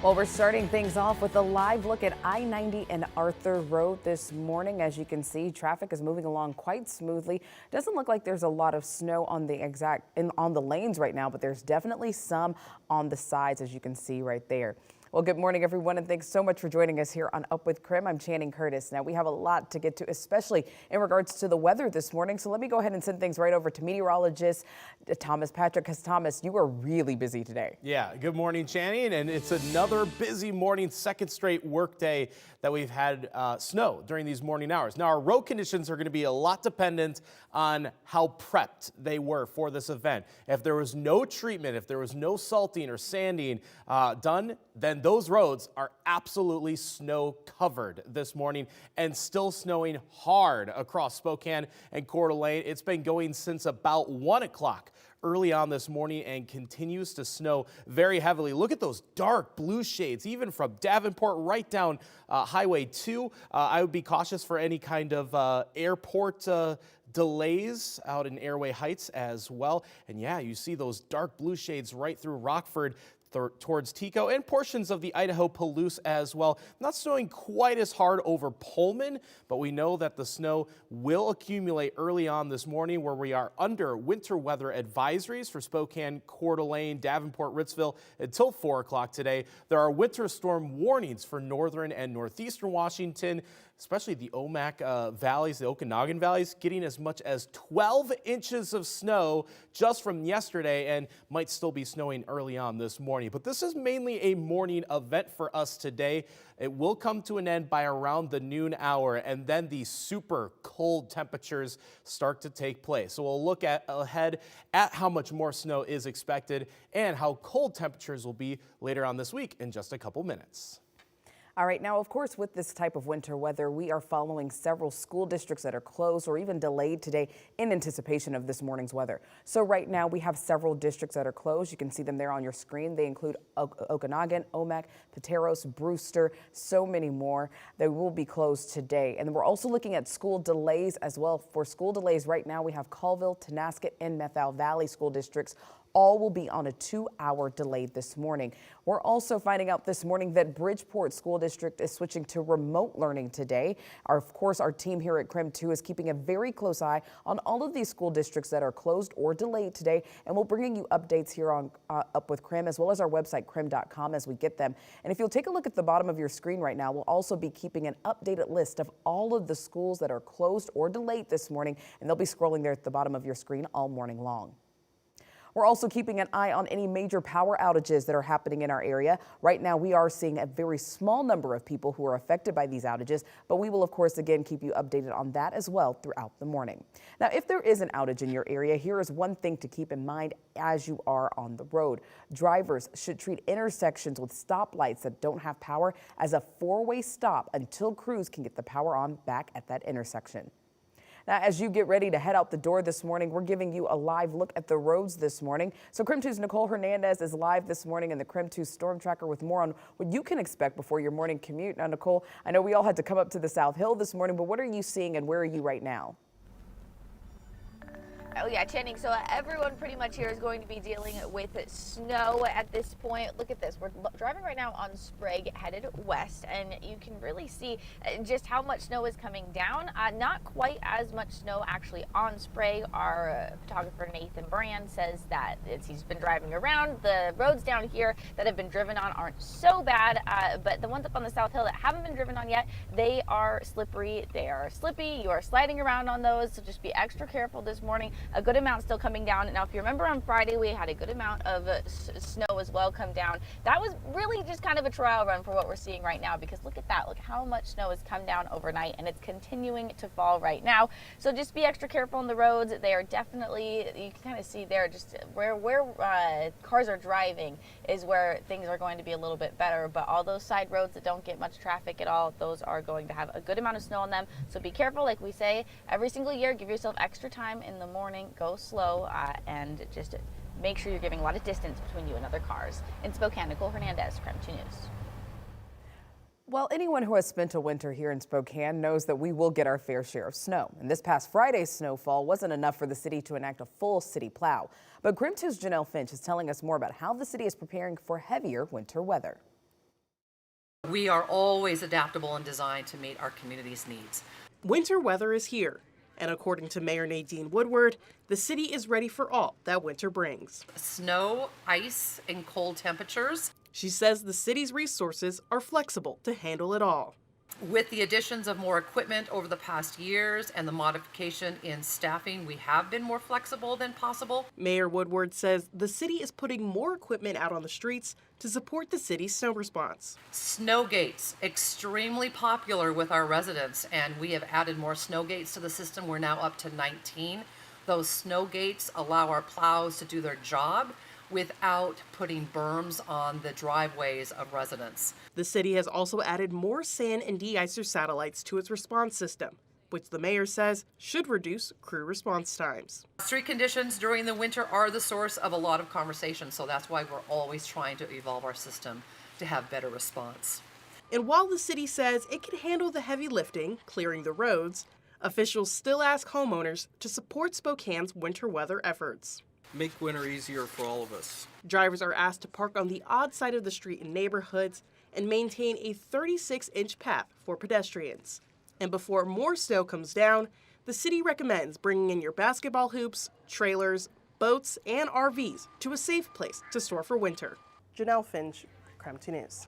Well, we're starting things off with a live look at I-90 and Arthur Road this morning. As you can see, traffic is moving along quite smoothly. Doesn't look like there's a lot of snow on the lanes right now, but there's definitely some on the sides, as you can see right there. Well, good morning, everyone, and thanks so much for joining us here on Up with KREM. I'm Channing Curtis. Now, we have a lot to get to, especially in regards to the weather this morning. So let me go ahead and send things right over to meteorologist Thomas Patrick, because Thomas, you are really busy today. Yeah, good morning, Channing, and it's another busy morning, second straight work day that we've had snow during these morning hours. Now, our road conditions are going to be a lot dependent on how prepped they were for this event. If there was no treatment, if there was no salting or sanding done, then those roads are absolutely snow covered this morning and still snowing hard across Spokane and Coeur d'Alene. It's been going since about 1 o'clock early on this morning and continues to snow very heavily. Look at those dark blue shades, even from Davenport right down Highway 2. I would be cautious for any kind of airport delays out in Airway Heights as well. And yeah, you see those dark blue shades right through Rockford towards Tico and portions of the Idaho Palouse as well. Not snowing quite as hard over Pullman, but we know that the snow will accumulate early on this morning, where we are under winter weather advisories for Spokane, Coeur d'Alene, Davenport, Ritzville until 4 o'clock today. There are winter storm warnings for northern and northeastern Washington, especially the Omak valleys, the Okanagan valleys, getting as much as 12 inches of snow just from yesterday, and might still be snowing early on this morning. But this is mainly a morning event for us today. It will come to an end by around the noon hour, and then the super cold temperatures start to take place. So we'll look ahead at how much more snow is expected and how cold temperatures will be later on this week in just a couple minutes. All right, now, of course, with this type of winter weather, we are following several school districts that are closed or even delayed today in anticipation of this morning's weather. So right now, we have several districts that are closed. You can see them there on your screen. They include Okanagan, Omak, Pateros, Brewster, so many more. They will be closed today. And we're also looking at school delays as well. For school delays right now, we have Colville, Tonasket, and Methil Valley school districts. All will be on a 2-hour delay this morning. We're also finding out this morning that Bridgeport School District is switching to remote learning today. Of course, our team here at KREM 2 is keeping a very close eye on all of these school districts that are closed or delayed today, and we'll bring you updates here on Up with KREM, as well as our website krem.com as we get them. And if you'll take a look at the bottom of your screen right now, we'll also be keeping an updated list of all of the schools that are closed or delayed this morning, and they'll be scrolling there at the bottom of your screen all morning long. We're also keeping an eye on any major power outages that are happening in our area. Right now, we are seeing a very small number of people who are affected by these outages, but we will, of course, again, keep you updated on that as well throughout the morning. Now, if there is an outage in your area, here is one thing to keep in mind as you are on the road. Drivers should treat intersections with stoplights that don't have power as a 4-way stop until crews can get the power on back at that intersection. Now, as you get ready to head out the door this morning, we're giving you a live look at the roads this morning. So KREM 2's Nicole Hernandez is live this morning in the KREM 2 Storm Tracker with more on what you can expect before your morning commute. Now, Nicole, I know we all had to come up to the South Hill this morning, but what are you seeing and where are you right now? Oh yeah, Channing, so everyone pretty much here is going to be dealing with snow at this point. Look at this. We're driving right now on Sprague headed west, and you can really see just how much snow is coming down. Not quite as much snow actually on Sprague. Our photographer Nathan Brand says that he's been driving around. The roads down here that have been driven on aren't so bad, but the ones up on the South Hill that haven't been driven on yet, they are slippery. They are slippy. You are sliding around on those, so just be extra careful this morning. A good amount still coming down. Now, if you remember on Friday, we had a good amount of snow as well come down. That was really just kind of a trial run for what we're seeing right now, because look at that. Look how much snow has come down overnight, and it's continuing to fall right now. So just be extra careful on the roads. They are definitely, you can kind of see there, just where cars are driving is where things are going to be a little bit better. But all those side roads that don't get much traffic at all, those are going to have a good amount of snow on them. So be careful. Like we say every single year, give yourself extra time in the morning. Go slow and just make sure you're giving a lot of distance between you and other cars. In Spokane, Nicole Hernandez, KREM 2 News. Well, anyone who has spent a winter here in Spokane knows that we will get our fair share of snow. And this past Friday's snowfall wasn't enough for the city to enact a full city plow. But KREM 2's Janelle Finch is telling us more about how the city is preparing for heavier winter weather. We are always adaptable and designed to meet our community's needs. Winter weather is here, and according to Mayor Nadine Woodward, the city is ready for all that winter brings. Snow, ice, and cold temperatures. She says the city's resources are flexible to handle it all. With the additions of more equipment over the past years and the modification in staffing, we have been more flexible than possible. Mayor Woodward says the city is putting more equipment out on the streets to support the city's snow response. Snow gates, extremely popular with our residents, and we have added more snow gates to the system. We're now up to 19. Those snow gates allow our plows to do their job without putting berms on the driveways of residents. The city has also added more sand and de-icer satellites to its response system, which the mayor says should reduce crew response times. Street conditions during the winter are the source of a lot of conversation, so that's why we're always trying to evolve our system to have better response. And while the city says it can handle the heavy lifting, clearing the roads, officials still ask homeowners to support Spokane's winter weather efforts. Make winter easier for all of us. Drivers are asked to park on the odd side of the street in neighborhoods and maintain a 36-inch path for pedestrians. And before more snow comes down, the city recommends bringing in your basketball hoops, trailers, boats, and RVs to a safe place to store for winter. Janelle Finch, KREM 2 News.